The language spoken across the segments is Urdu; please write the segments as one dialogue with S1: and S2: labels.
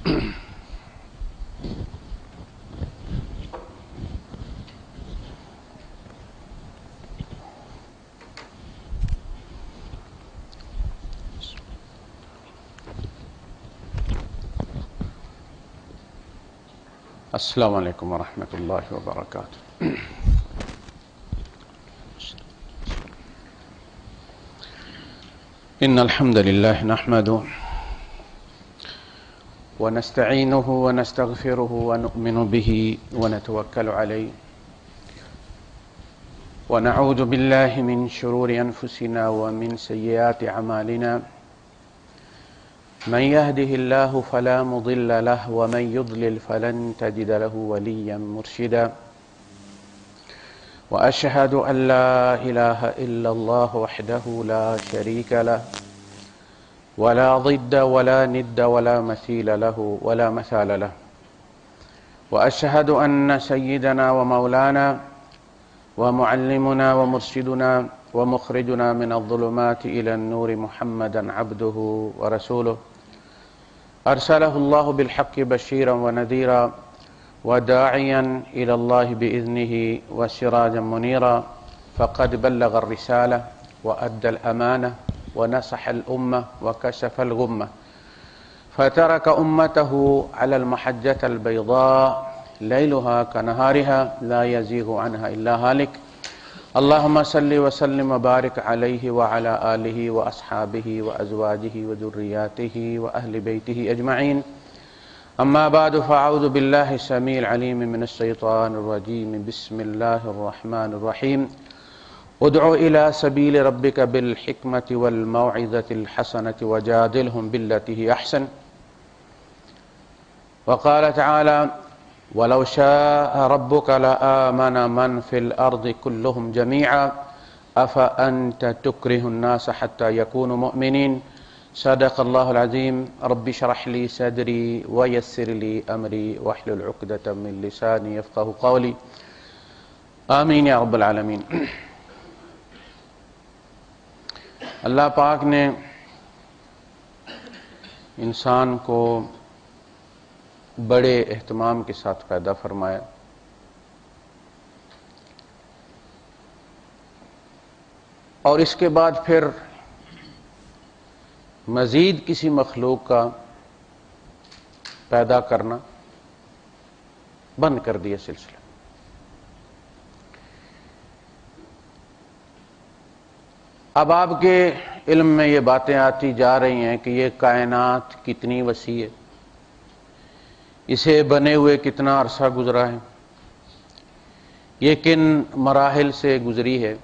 S1: السلام علیکم ورحمۃ اللہ وبرکاتہ۔ ان الحمد للہ نحمده ونستعینه ونستغفره ونؤمن به ونتوکل علیہ ونعوذ باللہ من شرور انفسنا ومن سیئات اعمالنا من يهده الله فلا مضل له ومن يضلل فلن تجد له وليا مرشدا وأشهد أن لا إله إلا الله وحده لا شريك له ولا ضد ولا ند ولا مثيل له ولا مثال له وأشهد أن سيدنا ومولانا ومعلمنا ومرشدنا ومخرجنا من الظلمات إلى النور محمدا عبده ورسوله أرسله الله بالحق بشيرا ونذيرا وداعيا إلى الله بإذنه وسراجا منيرا فقد بلغ الرسالة وأدى الأمانة ونصح الأمة وكشف الغمة فترك أمته على المحجة البيضاء ليلها كنهارها لا يزيغ عنها إلا هالك اللهم صل وسلم وبارك عليه وعلى آله وأصحابه وأزواجه وذرياته وأهل بيته أجمعين أما بعد فأعوذ بالله السميع العليم من الشيطان الرجيم بسم الله الرحمن الرحيم ادع إلى سبيل ربك بالحكمة والموعظة الحسنة وجادلهم بالتي هي أحسن وقال تعالى ولو شاء ربك لآمن من في الأرض كلهم جميعا أفأنت تكره الناس حتى يكونوا مؤمنين صدق الله العظيم رب اشرح لي صدري ويسر لي أمري واحلل عقدة من لساني يفقهوا قولي آمین یا رب العالمین۔ اللہ پاک نے انسان کو بڑے اہتمام کے ساتھ پیدا فرمایا اور اس کے بعد پھر مزید کسی مخلوق کا پیدا کرنا بند کر دیا سلسلہ۔ اب آپ کے علم میں یہ باتیں آتی جا رہی ہیں کہ یہ کائنات کتنی وسیع ہے، اسے بنے ہوئے کتنا عرصہ گزرا ہے، یہ کن مراحل سے گزری ہے،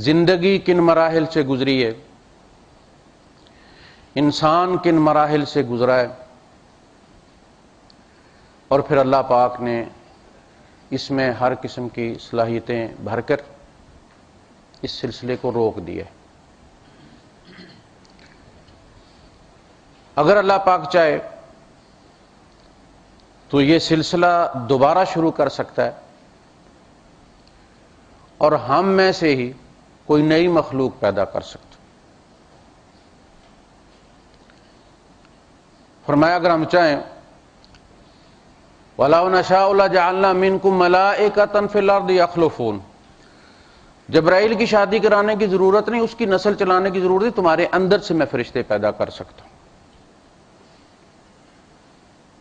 S1: زندگی کن مراحل سے گزری ہے، انسان کن مراحل سے گزرا ہے، اور پھر اللہ پاک نے اس میں ہر قسم کی صلاحیتیں بھر کر اس سلسلے کو روک دیا ہے۔ اگر اللہ پاک چاہے تو یہ سلسلہ دوبارہ شروع کر سکتا ہے اور ہم میں سے ہی کوئی نئی مخلوق پیدا کر سکتا۔ فرمایا اگر ہم چاہیں وَلَوْ نَشَاءُ لَجَعَلْنَا مِنْكُمْ مَلَائِكَةً فِي الْأَرْضِ يَخْلُفُونَ، جبرائیل کی شادی کرانے کی ضرورت نہیں، اس کی نسل چلانے کی ضرورت ہے، تمہارے اندر سے میں فرشتے پیدا کر سکتا ہوں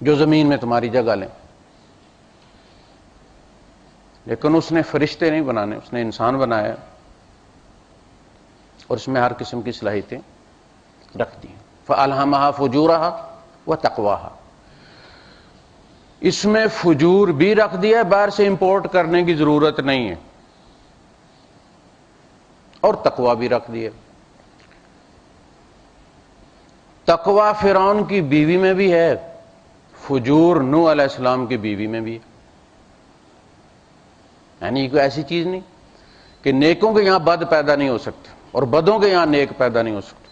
S1: جو زمین میں تمہاری جگہ لیں۔ لیکن اس نے فرشتے نہیں بنانے، اس نے انسان بنایا اور اس میں ہر قسم کی صلاحیتیں رکھ دی ہیں۔ فَأَلْهَمَهَا فُجُورَهَا وَتَقْوَاهَا، اس میں فجور بھی رکھ دیا ہے، باہر سے امپورٹ کرنے کی ضرورت نہیں ہے، اور تقوی بھی رکھ دیا۔ تقوی فرعون کی بیوی میں بھی ہے، فجور نوح علیہ السلام کی بیوی میں بھی ہے۔ یعنی کوئی ایسی چیز نہیں کہ نیکوں کے یہاں بد پیدا نہیں ہو سکتے اور بدوں کے یہاں نیک پیدا نہیں ہو سکتے۔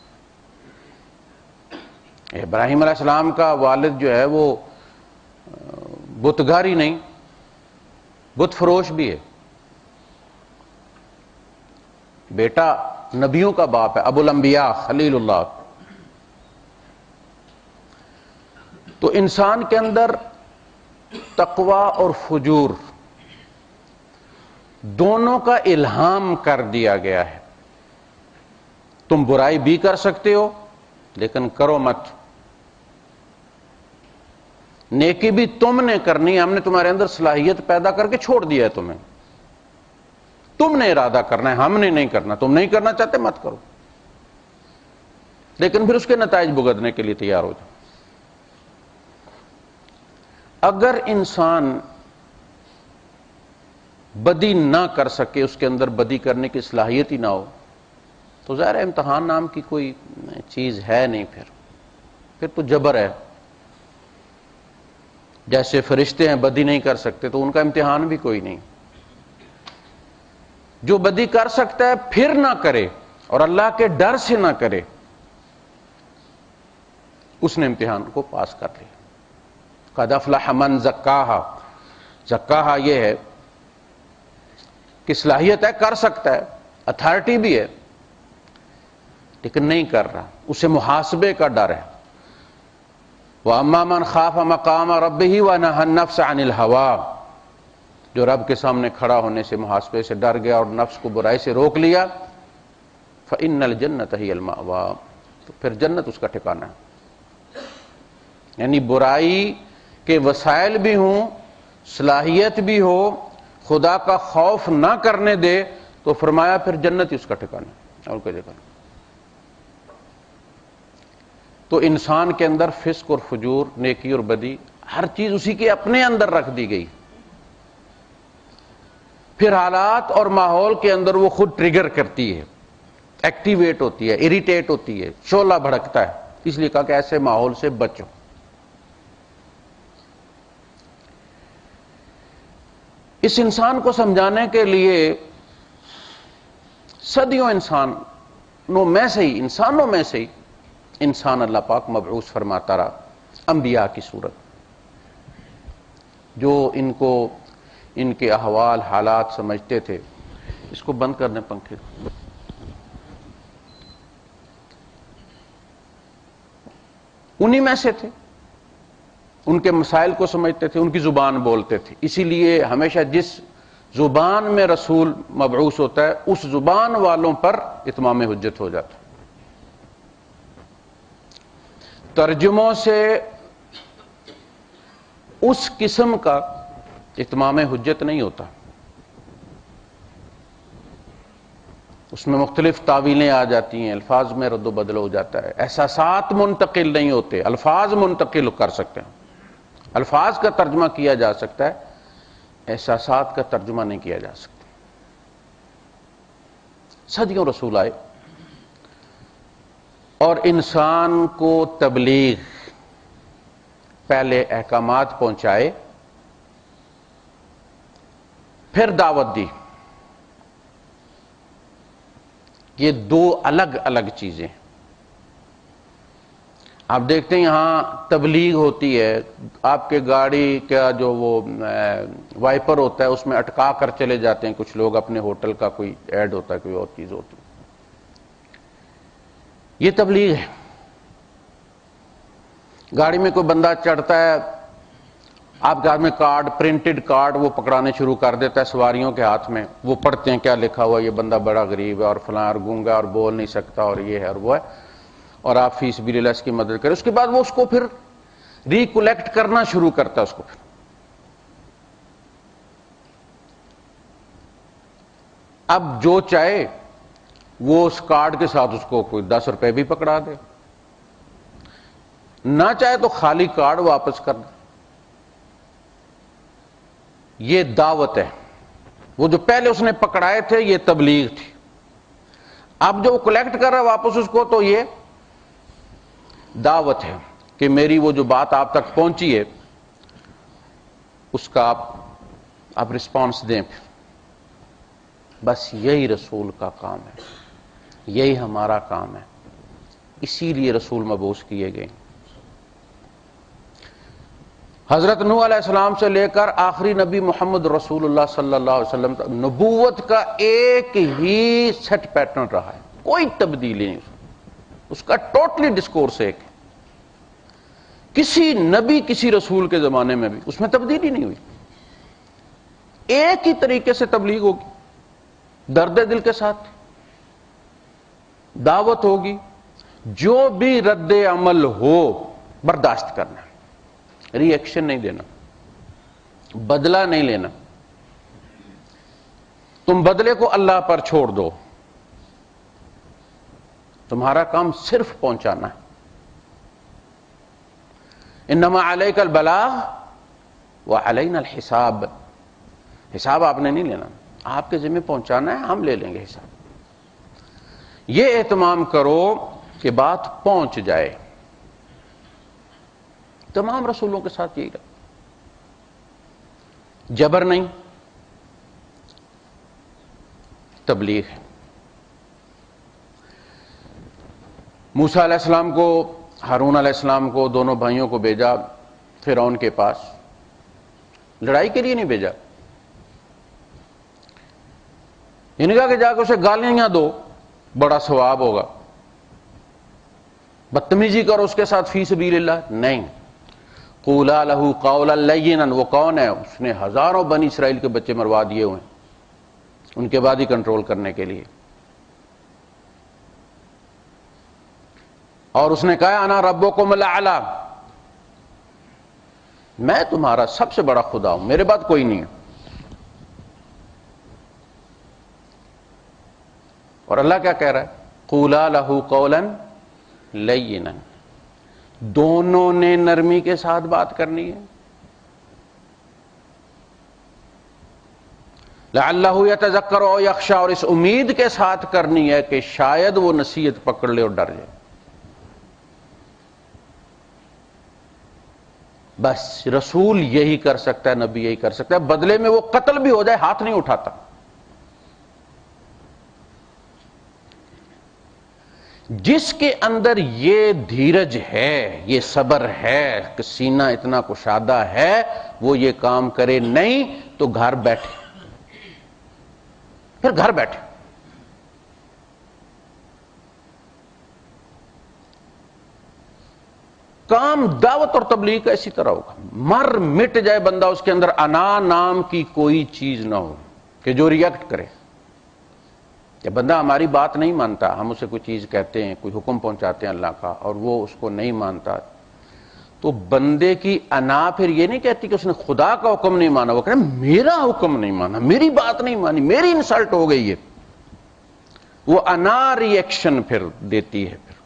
S1: ابراہیم علیہ السلام کا والد جو ہے وہ بتگاری نہیں، بت فروش بھی ہے، بیٹا نبیوں کا باپ ہے، ابو الانبیاء خلیل اللہ۔ تو انسان کے اندر تقوی اور فجور دونوں کا الہام کر دیا گیا ہے. تم برائی بھی کر سکتے ہو لیکن کرو مت. نیکی بھی تم نے کرنی، ہم نے تمہارے اندر صلاحیت پیدا کر کے چھوڑ دیا ہے تمہیں. تم نے ارادہ کرنا ہے، ہم نے نہیں کرنا. تم نہیں کرنا چاہتے مت کرو، لیکن پھر اس کے نتائج بھگتنے کے لیے تیار ہو جاؤ. اگر انسان بدی نہ کر سکے، اس کے اندر بدی کرنے کی صلاحیت ہی نہ ہو، تو ظاہر ہے امتحان نام کی کوئی چیز ہے نہیں. پھر تو جبر ہے. جیسے فرشتے ہیں بدی نہیں کر سکتے تو ان کا امتحان بھی کوئی نہیں. جو بدی کر سکتا ہے پھر نہ کرے اور اللہ کے ڈر سے نہ کرے، اس نے امتحان کو پاس کر لیا. قد افلح من زکاہا. زکاہا یہ ہے کہ صلاحیت ہے، کر سکتا ہے، اتھارٹی بھی ہے، لیکن نہیں کر رہا. اسے محاسبے کا ڈر ہے. وَأَمَّا مَنْ خَافَ مَقَامَ رَبِّهِ وَنَهَى النَّفْسَ عَنِ الْهَوَىٰ. جو رب کے سامنے کھڑا ہونے سے، محاسبے سے ڈر گیا اور نفس کو برائی سے روک لیا، فَإِنَّ الْجَنَّةَ هِيَ الْمَأْوَىٰ. تو پھر جنت اس کا ٹھکانہ ہے. یعنی برائی کے وسائل بھی ہوں، صلاحیت بھی ہو، خدا کا خوف نہ کرنے دے تو فرمایا پھر جنت ہی اس کا ٹھکانہ ہے اور کوئی جگہ نہیں. تو انسان کے اندر فسق اور فجور، نیکی اور بدی، ہر چیز اسی کے اپنے اندر رکھ دی گئی. پھر حالات اور ماحول کے اندر وہ خود ٹریگر کرتی ہے، ایکٹیویٹ ہوتی ہے، اریٹیٹ ہوتی ہے، شعلہ بھڑکتا ہے. اس لیے کہا کہ ایسے ماحول سے بچو. اس انسان کو سمجھانے کے لیے صدیوں انسانوں میں سے ہی انسان اللہ پاک مبعوث فرماتا رہا، انبیاء کی صورت، جو ان کو ان کے احوال حالات سمجھتے تھے. اس کو بند کرنے پنکھے. انہی میں سے تھے، ان کے مسائل کو سمجھتے تھے، ان کی زبان بولتے تھے. اسی لیے ہمیشہ جس زبان میں رسول مبعوث ہوتا ہے اس زبان والوں پر اتمام حجت ہو جاتا ہے. ترجموں سے اس قسم کا اتمام حجت نہیں ہوتا. اس میں مختلف تعویلیں آ جاتی ہیں، الفاظ میں رد و بدل ہو جاتا ہے. احساسات منتقل نہیں ہوتے، الفاظ منتقل کر سکتے ہیں. الفاظ کا ترجمہ کیا جا سکتا ہے، احساسات کا ترجمہ نہیں کیا جا سکتا. صدیوں رسول آئے اور انسان کو تبلیغ، پہلے احکامات پہنچائے، پھر دعوت دی. یہ دو الگ الگ چیزیں. آپ دیکھتے ہیں یہاں تبلیغ ہوتی ہے، آپ کے گاڑی کا جو وہ وائپر ہوتا ہے اس میں اٹکا کر چلے جاتے ہیں کچھ لوگ، اپنے ہوٹل کا کوئی ایڈ ہوتا ہے، کوئی اور چیز ہوتی ہے. یہ تبلیغ ہے. گاڑی میں کوئی بندہ چڑھتا ہے، آپ کے ہاتھ میں کارڈ، پرنٹڈ کارڈ وہ پکڑانے شروع کر دیتا ہے سواریوں کے ہاتھ میں. وہ پڑھتے ہیں کیا لکھا ہوا، یہ بندہ بڑا غریب ہے اور فلاں اور گونگا اور بول نہیں سکتا اور یہ ہے اور وہ ہے، اور آپ فی سبیل اللہ اس کی مدد کریں. اس کے بعد وہ اس کو پھر ریکلیکٹ کرنا شروع کرتا ہے. اس کو پھر اب جو چاہے وہ اس کارڈ کے ساتھ اس کو کوئی 10 روپے بھی پکڑا دے، نہ چاہے تو خالی کارڈ واپس کر دے. یہ دعوت ہے. وہ جو پہلے اس نے پکڑائے تھے یہ تبلیغ تھی. اب جو کلیکٹ کر رہا ہے واپس اس کو، تو یہ دعوت ہے کہ میری وہ جو بات آپ تک پہنچی ہے اس کا آپ رسپانس دیں. بس یہی رسول کا کام ہے، یہی ہمارا کام ہے. اسی لیے رسول مبعوث کیے گئے. حضرت نوح علیہ السلام سے لے کر آخری نبی محمد رسول اللہ صلی اللہ علیہ وسلم تک نبوت کا ایک ہی سیٹ پیٹرن رہا ہے، کوئی تبدیلی نہیں. اس کا ٹوٹلی ڈسکورس ایک ہے کسی نبی کسی رسول کے زمانے میں بھی اس میں تبدیلی نہیں ہوئی، ایک ہی طریقے سے تبلیغ ہوگی، درد دل کے ساتھ دعوت ہوگی، جو بھی رد عمل ہو برداشت کرنا، ری ایکشن نہیں دینا، بدلہ نہیں لینا، تم بدلے کو اللہ پر چھوڑ دو، تمہارا کام صرف پہنچانا ہے۔ انما علیک البلاغ وعلینا الحساب، حساب آپ نے نہیں لینا، آپ کے ذمہ پہنچانا ہے، ہم لے لیں گے حساب۔ یہ اہتمام کرو کہ بات پہنچ جائے۔ تمام رسولوں کے ساتھ یہی رہا، جبر نہیں، تبلیغ ہے۔ موسیٰ علیہ السلام کو، ہارون علیہ السلام کو، دونوں بھائیوں کو بھیجا فرعون کے پاس، لڑائی کے لیے نہیں بھیجا، انہوں نے کہا کہ جا کے اسے گالیاں دو، بڑا ثواب ہوگا، بدتمیزی کرو اس کے ساتھ فی سبیل اللہ، نہیں، قولا لہ قولا لینا۔ وہ کون ہے؟ اس نے ہزاروں بنی اسرائیل کے بچے مروا دیے ہوئے ہیں، ان کے بعد ہی کنٹرول کرنے کے لیے، اور اس نے کہا انا ربکم الاعلی، میں تمہارا سب سے بڑا خدا ہوں، میرے بعد کوئی نہیں ہے۔ اور اللہ کیا کہہ رہا ہے؟ قولا لہ قولا لینا، دونوں نے نرمی کے ساتھ بات کرنی ہے۔ لعلہ یتذکر او یخشی، اور اس امید کے ساتھ کرنی ہے کہ شاید وہ نصیحت پکڑ لے اور ڈر جائے۔ بس رسول یہی کر سکتا ہے، نبی یہی کر سکتا ہے، بدلے میں وہ قتل بھی ہو جائے ہاتھ نہیں اٹھاتا۔ جس کے اندر یہ دھیرج ہے، یہ صبر ہے کہ سینہ اتنا کشادہ ہے، وہ یہ کام کرے نہیں تو گھر بیٹھے، پھر گھر بیٹھے۔ کام دعوت اور تبلیغ کا اسی طرح ہوگا، مر مٹ جائے بندہ، اس کے اندر انا نام کی کوئی چیز نہ ہو کہ جو ریئیکٹ کرے۔ جب بندہ ہماری بات نہیں مانتا، ہم اسے کوئی چیز کہتے ہیں، کوئی حکم پہنچاتے ہیں اللہ کا، اور وہ اس کو نہیں مانتا، تو بندے کی انا پھر یہ نہیں کہتی کہ اس نے خدا کا حکم نہیں مانا، وہ کہہ رہا میرا حکم نہیں مانا، میری بات نہیں مانی، میری انسلٹ ہو گئی ہے۔ وہ انا ری ایکشن پھر دیتی ہے، پھر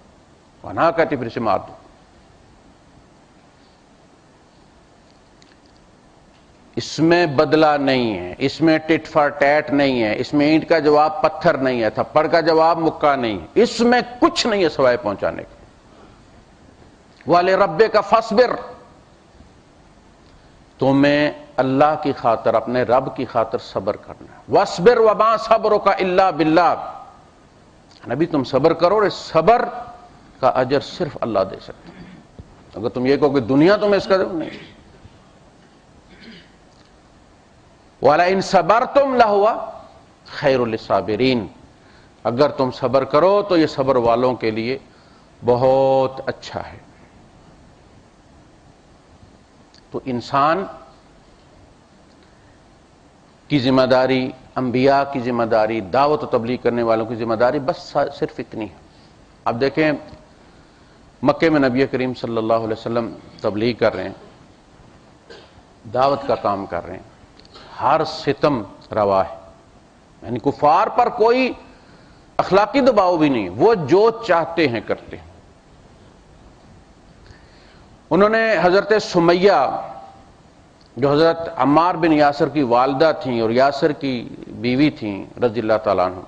S1: انا کہتی پھر اسے مار دو۔ اس میں بدلہ نہیں ہے، اس میں ٹٹ فار ٹیٹ نہیں ہے، اس میں اینٹ کا جواب پتھر نہیں ہے، تھپڑ کا جواب مکہ نہیں ہے، اس میں کچھ نہیں ہے سوائے پہنچانے کا۔ وَلِرَبِّكَ فَاصْبِرْ، تمہیں اللہ کی خاطر، اپنے رب کی خاطر صبر کرنا ہے۔ وَاصْبِرْ وَمَا صَبْرُكَ إِلَّا بِاللَّهِ، نبی تم صبر کرو، اور اس صبر کا اجر صرف اللہ دے سکتا ہے۔ اگر تم یہ کہو کہ دنیا تمہیں اس کا دے، نہیں۔ وَلَئِن صَبَرْتُمْ لَهُوَ خَيْرٌ لِلصَّابِرِينَ، اگر تم صبر کرو تو یہ صبر والوں کے لیے بہت اچھا ہے۔ تو انسان کی ذمہ داری، انبیاء کی ذمہ داری، دعوت و تبلیغ کرنے والوں کی ذمہ داری بس صرف اتنی ہے۔ اب دیکھیں مکے میں نبی کریم صلی اللہ علیہ وسلم تبلیغ کر رہے ہیں، دعوت کا کام کر رہے ہیں، ہر ستم روا ہے، یعنی کفار پر کوئی اخلاقی دباؤ بھی نہیں، وہ جو چاہتے ہیں کرتے ہیں۔ انہوں نے حضرت سمیہ جو حضرت عمار بن یاسر کی والدہ تھیں اور یاسر کی بیوی تھیں رضی اللہ تعالیٰ عنہ،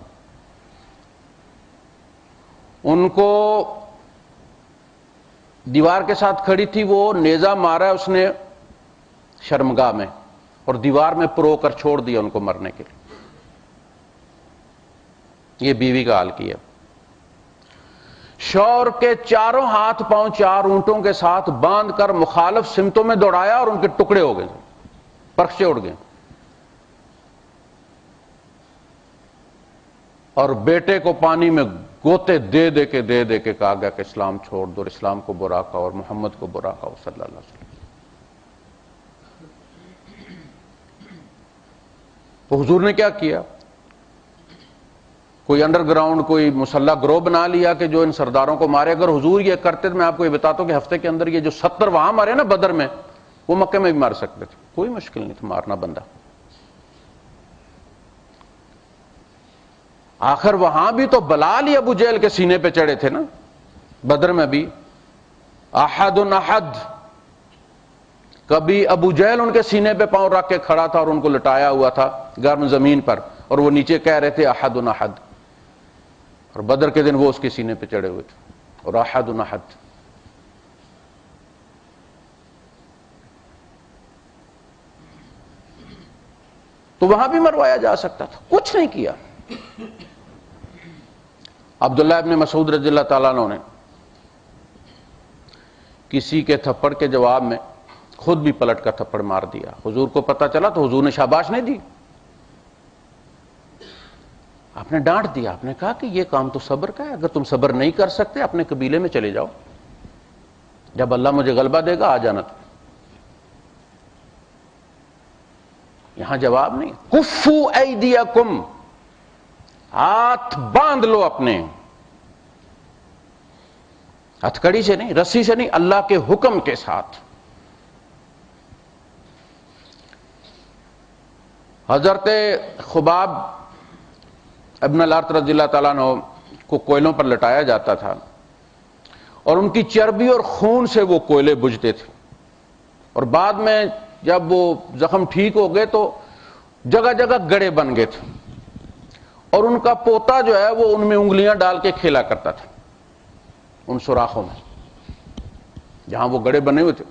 S1: ان کو دیوار کے ساتھ کھڑی تھی، وہ نیزہ مارا اس نے شرمگاہ میں، اور دیوار میں پرو کر چھوڑ دیا ان کو مرنے کے لیے۔ یہ بیوی کا حال کیا۔ شور کے چاروں ہاتھ پاؤں 4 اونٹوں کے ساتھ باندھ کر مخالف سمتوں میں دوڑایا، اور ان کے ٹکڑے ہو گئے، پرخچے اڑ گئے، اور بیٹے کو پانی میں گوتے دے دے کے کہا گیا کہ اسلام چھوڑ دو، اور اسلام کو برا کہو اور محمد کو برا کہو صلی اللہ علیہ وسلم۔ تو حضور نے کیا کیا؟ کوئی انڈر گراؤنڈ کوئی مسلح گروہ بنا لیا کہ جو ان سرداروں کو مارے۔ اگر حضور یہ کرتے تو میں آپ کو یہ بتاتا ہوں کہ ہفتے کے اندر یہ جو 70 وہاں مارے نا بدر میں، وہ مکے میں بھی مار سکتے تھے، کوئی مشکل نہیں تھا مارنا بندہ۔ آخر وہاں بھی تو بلال ہی ابو جہل کے سینے پہ چڑھے تھے نا، بدر میں بھی احد احد، کبھی ابو جہل ان کے سینے پہ پاؤں رکھ کے کھڑا تھا اور ان کو لٹایا ہوا تھا گرم زمین پر، اور وہ نیچے کہہ رہے تھے احد احد، اور بدر کے دن وہ اس کے سینے پہ چڑھے ہوئے تھے اور احد احد۔ تو وہاں بھی مروایا جا سکتا تھا، کچھ نہیں کیا۔ عبداللہ ابن مسعود رضی اللہ تعالیٰ عنہ نے کسی کے تھپڑ کے جواب میں خود بھی پلٹ کر تھپڑ مار دیا۔ حضور کو پتا چلا تو حضور نے شاباش نہیں دی، آپ نے ڈانٹ دیا، آپ نے کہا کہ یہ کام تو صبر کا ہے، اگر تم صبر نہیں کر سکتے اپنے قبیلے میں چلے جاؤ، جب اللہ مجھے غلبہ دے گا آ جانا تم۔ یہاں جواب نہیں، کفو ایدیکم، ہاتھ باندھ لو اپنے، ہتھکڑی سے نہیں، رسی سے نہیں، اللہ کے حکم کے ساتھ۔ حضرت خباب ابن الارت رضی اللہ تعالیٰ عنہ کو کوئلوں پر لٹایا جاتا تھا، اور ان کی چربی اور خون سے وہ کوئلے بجھتے تھے، اور بعد میں جب وہ زخم ٹھیک ہو گئے تو جگہ جگہ گڑے بن گئے تھے، اور ان کا پوتا جو ہے وہ ان میں انگلیاں ڈال کے کھیلا کرتا تھا، ان سوراخوں میں جہاں وہ گڑے بنے ہوئے تھے۔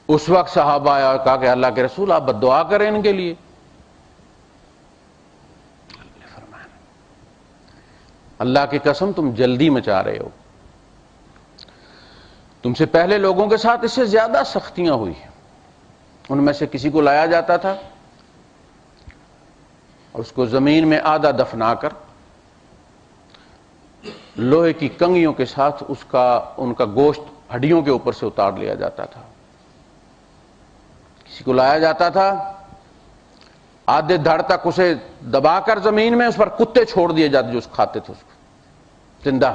S1: اس وقت صحابہ آیا اور کہا کہ اللہ کے رسول آپ بد دعا کریں ان کے لیے۔ اللہ کی قسم تم جلدی مچا رہے ہو، تم سے پہلے لوگوں کے ساتھ اس سے زیادہ سختیاں ہوئی، ان میں سے کسی کو لایا جاتا تھا اور اس کو زمین میں آدھا دفنا کر لوہے کی کنگھیوں کے ساتھ ان کا گوشت ہڈیوں کے اوپر سے اتار لیا جاتا تھا۔ کسی کو لایا جاتا تھا آدھے دھڑ تک اسے دبا کر زمین میں، اس پر کتے چھوڑ دیے جاتے جو اس کھاتے تھے اس کو زندہ۔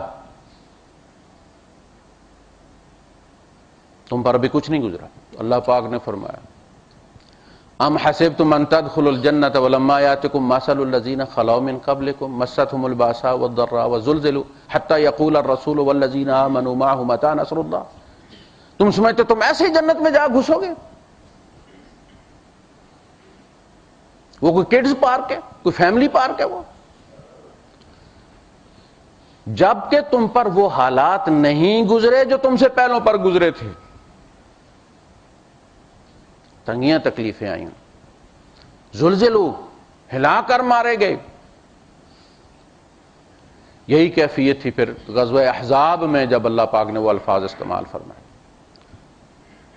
S1: تم پر ابھی کچھ نہیں گزرا۔ اللہ پاک نے فرمایا ام حسبتم ان تدخلوا الجنة ولما يأتكم مثل الذين خلوا من قبلكم مستهم البأساء والضراء وزلزلوا حتى يقول الرسول والذين آمنوا معه متى نصر الله۔ تم سمجھتے تم ایسے ہی جنت میں جا گھسو گے؟ وہ کوئی کڈز پارک ہے، کوئی فیملی پارک ہے وہ؟ جب کہ تم پر وہ حالات نہیں گزرے جو تم سے پہلوں پر گزرے تھے، تنگیاں تکلیفیں آئیں، زلزلو، ہلا کر مارے گئے۔ یہی کیفیت تھی پھر غزوہ احزاب میں جب اللہ پاک نے وہ الفاظ استعمال فرمائے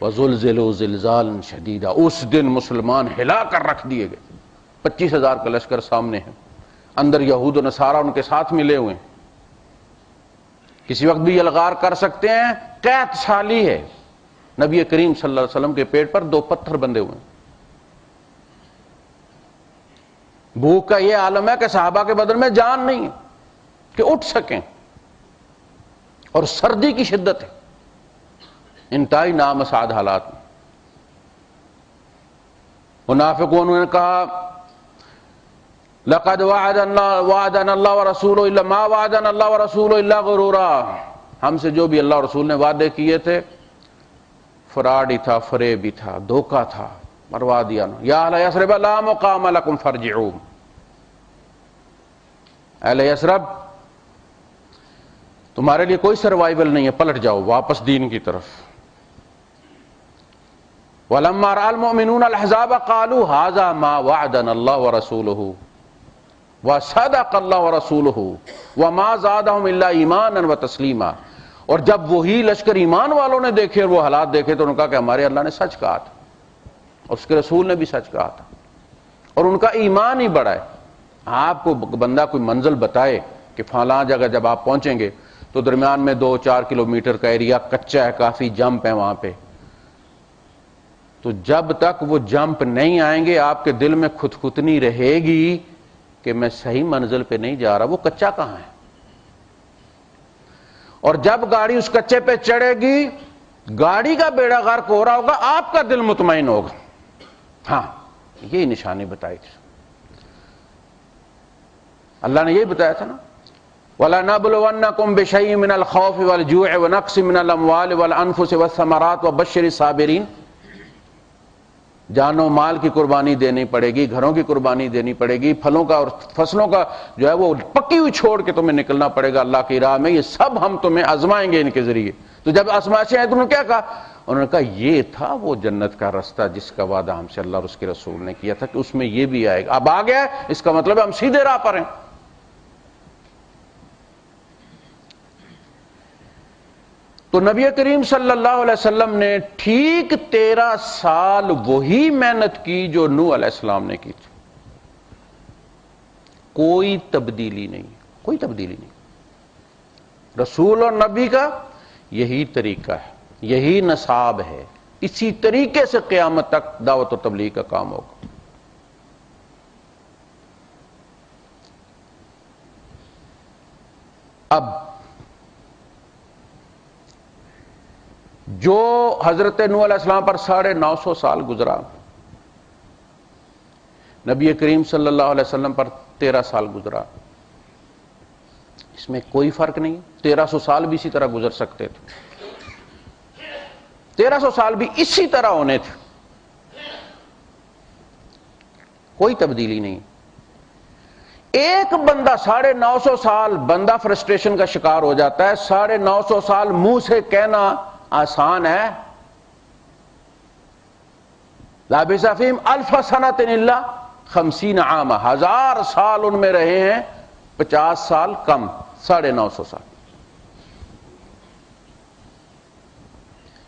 S1: وَزُلْزِلُوا زِلْزَالًا شَدِيدًا۔ اس دن مسلمان ہلا کر رکھ دیے گئے، 25,000 کا لشکر سامنے ہے، اندر یہود و نصارہ ان کے ساتھ ملے ہوئے ہیں، کسی وقت بھی یلغار کر سکتے ہیں، قحط سالی ہے، نبی کریم صلی اللہ علیہ وسلم کے پیٹ پر 2 پتھر بندھے ہوئے ہیں۔ بھوک کا یہ عالم ہے کہ صحابہ کے بدن میں جان نہیں ہے کہ اٹھ سکیں، اور سردی کی شدت ہے، انتہائی نامساعد حالات میں۔ منافقوں نے کہا لقد وعدنا اللہ ورسولہ الا ما وعدنا اللہ ورسولہ الا غرورا، ہم سے جو بھی اللہ اور رسول نے وعدے کیے تھے فراڈ ہی تھا، فریب ہی تھا، دھوکہ تھا، مروا دیا۔ یا اہل یثرب لا مقام لکم فارجعوا، اہل یثرب تمہارے لیے کوئی سروائیول نہیں ہے، پلٹ جاؤ واپس دین کی طرف۔ وَلَمَّا رَأَى الْمُؤْمِنُونَ الْأَحْزَابَ قَالُوا هَذَا مَا وَعَدَنَا اللَّهُ وَرَسُولُهُ وَصَدَقَ اللَّهُ وَرَسُولُهُ وَمَا زَادَهُمْ إِلَّا إِيمَانًا وَتَسْلِيمًا۔ اور جب وہی لشکر ایمان والوں نے دیکھے اور وہ حالات دیکھے تو انہوں نے کہا کہ ہمارے اللہ نے سچ کہا تھا اور اس کے رسول نے بھی سچ کہا تھا، اور ان کا ایمان ہی بڑھا ہے، آپ کو بندہ کوئی منزل بتائے کہ فلاں جگہ جب آپ پہنچیں گے تو درمیان میں 2-4 کلومیٹر کا ایریا کچا ہے، کافی جمپ ہے وہاں پہ، تو جب تک وہ جمپ نہیں آئیں گے آپ کے دل میں خودکتنی رہے گی کہ میں صحیح منزل پہ نہیں جا رہا، وہ کچا کہاں ہے؟ اور جب گاڑی اس کچے پہ چڑھے گی، گاڑی کا بیڑا غرق ہو رہا ہوگا، آپ کا دل مطمئن ہوگا۔ ہاں، یہی نشانی بتائی تھی، اللہ نے یہی بتایا تھا نا، وَلَنَبْلُوَنَّكُمْ بِشَيْءٍ مِّنَ الْخَوْفِ وَالْجُوعِ وَنَقْصٍ مِّنَ الْأَمْوَالِ وَالْأَنفُسِ وَالثَّمَرَاتِ وَبَشِّرِ الصَّابِرِينَ۔ جان و مال کی قربانی دینی پڑے گی، گھروں کی قربانی دینی پڑے گی، پھلوں کا اور فصلوں کا جو ہے وہ پکی ہوئی چھوڑ کے تمہیں نکلنا پڑے گا اللہ کی راہ میں، یہ سب ہم تمہیں آزمائیں گے ان کے ذریعے۔ تو جب آزمائشیں آئیں تو انہوں نے کیا کہا؟ انہوں نے کہا یہ تھا وہ جنت کا رستہ جس کا وعدہ ہم سے اللہ اور اس کے رسول نے کیا تھا کہ اس میں یہ بھی آئے گا۔ اب آ گیا ہے، اس کا مطلب ہے ہم سیدھے راہ پر ہیں۔ تو نبی کریم صلی اللہ علیہ وسلم نے ٹھیک 13 سال وہی محنت کی جو نوح علیہ السلام نے کی تھی، کوئی تبدیلی نہیں، کوئی تبدیلی نہیں۔ رسول اور نبی کا یہی طریقہ ہے، یہی نصاب ہے، اسی طریقے سے قیامت تک دعوت و تبلیغ کا کام ہوگا۔ اب جو حضرت نوح علیہ السلام پر 950 سال گزرا، نبی کریم صلی اللہ علیہ وسلم پر 13 سال گزرا، اس میں کوئی فرق نہیں۔ 1300 سال بھی اسی طرح گزر سکتے تھے، 1300 سال بھی اسی طرح ہونے تھے، کوئی تبدیلی نہیں۔ ایک بندہ 950 سال بندہ فرسٹریشن کا شکار ہو جاتا ہے، 950 سال منہ سے کہنا آسان ہے، لابث فیہم 1000 سنۃ الا 50 عاما، 1000 سال ان میں رہے ہیں، 50 سال کم، 950 سال۔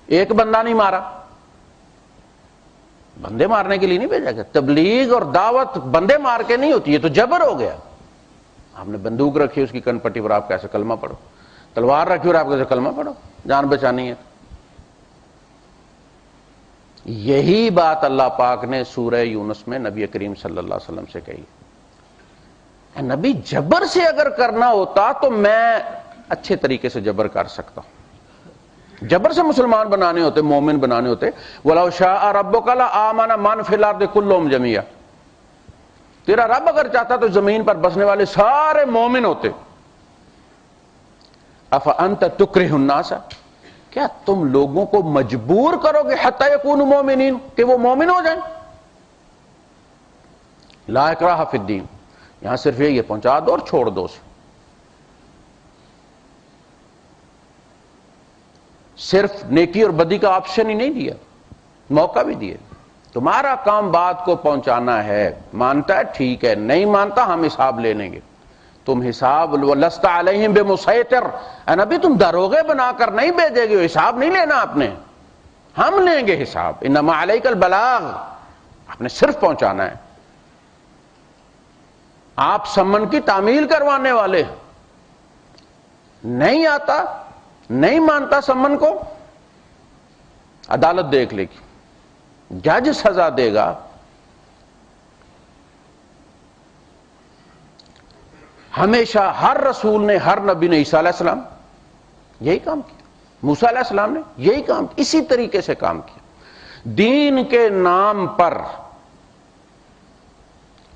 S1: ایک بندہ نہیں مارا، بندے مارنے کے لیے نہیں بھیجا گیا۔ تبلیغ اور دعوت بندے مار کے نہیں ہوتی، یہ تو جبر ہو گیا۔ آپ نے بندوق رکھی اس کی کن پٹی پر، آپ کیسے کلمہ پڑھو، تلوار رکھی اور آپ کیسے کلمہ پڑھو، جان بچانی ہے۔ یہی بات اللہ پاک نے سورہ یونس میں نبی کریم صلی اللہ علیہ وسلم سے کہی۔ نبی جبر سے اگر کرنا ہوتا تو میں اچھے طریقے سے جبر کر سکتا ہوں، جبر سے مسلمان بنانے ہوتے، مومن بنانے ہوتے۔ وَلَوْ شَاءَ رَبُّكَ لَآمَنَ مَنْ فِي الْأَرْضِ كُلُّهُمْ جَمِيعًا، تیرا رب اگر چاہتا تو زمین پر بسنے والے سارے مومن ہوتے۔ أَفَأَنْتَ تُكْرِهُ النَّاسَ، کیا تم لوگوں کو مجبور کرو گے حَتَّى يَكُونُوا مُؤْمِنِينَ، کہ وہ مومن ہو جائیں؟ لا اکراہ فی الدین، یہاں صرف یہ پہنچا دو اور چھوڑ دو اسے۔ صرف نیکی اور بدی کا آپشن ہی نہیں دیا، موقع بھی دیے۔ تمہارا کام بات کو پہنچانا ہے، مانتا ہے ٹھیک ہے، نہیں مانتا ہم حساب لے لیں گے۔ تم حساب وَلَسْتَ عَلَيْهِمْ بِمُسَيْطِرٍ، اے نبی تم دروغے بنا کر نہیں بھیجے گے، حساب نہیں لینا آپ نے، ہم لیں گے حساب۔ انما علیک البلاغ، آپ نے صرف پہنچانا ہے۔ آپ سمن کی تعمیل کروانے والے، نہیں آتا نہیں مانتا سمن کو، عدالت دیکھ لے گی، جج سزا دے گا۔ ہمیشہ ہر رسول نے، ہر نبی نے، عیسیٰ علیہ السلام یہی کام کیا، موسیٰ علیہ السلام نے یہی کام کیا، اسی طریقے سے کام کیا۔ دین کے نام پر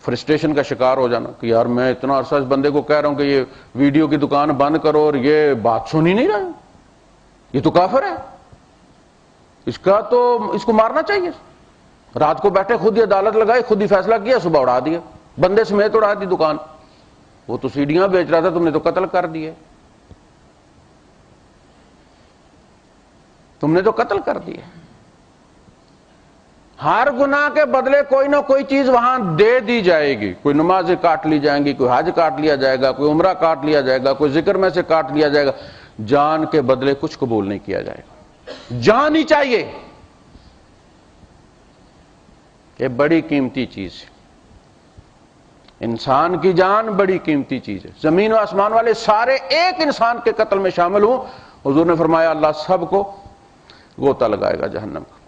S1: فرسٹریشن کا شکار ہو جانا کہ یار میں اتنا عرصہ اس بندے کو کہہ رہا ہوں کہ یہ ویڈیو کی دکان بند کرو اور یہ بات سن ہی نہیں رہا، یہ تو کافر ہے، اس کو مارنا چاہیے۔ رات کو بیٹھے خود ہی عدالت لگائی، خود ہی فیصلہ کیا، صبح اڑا دیا، بندے سمیت اڑا دی دکان۔ وہ تو سیڑھیاں بیچ رہا تھا، تم نے تو قتل کر دیا، تم نے تو قتل کر دیا۔ ہر گناہ کے بدلے کوئی نہ کوئی چیز وہاں دے دی جائے گی، کوئی نمازیں کاٹ لی جائیں گی، کوئی حج کاٹ لیا جائے گا، کوئی عمرہ کاٹ لیا جائے گا، کوئی ذکر میں سے کاٹ لیا جائے گا، جان کے بدلے کچھ قبول نہیں کیا جائے گا۔ جان ہی چاہیے، یہ بڑی قیمتی چیز ہے۔ انسان کی جان بڑی قیمتی چیز ہے، زمین و آسمان والے سارے ایک انسان کے قتل میں شامل ہوں، حضور نے فرمایا اللہ سب کو گوتا لگائے گا جہنم کا۔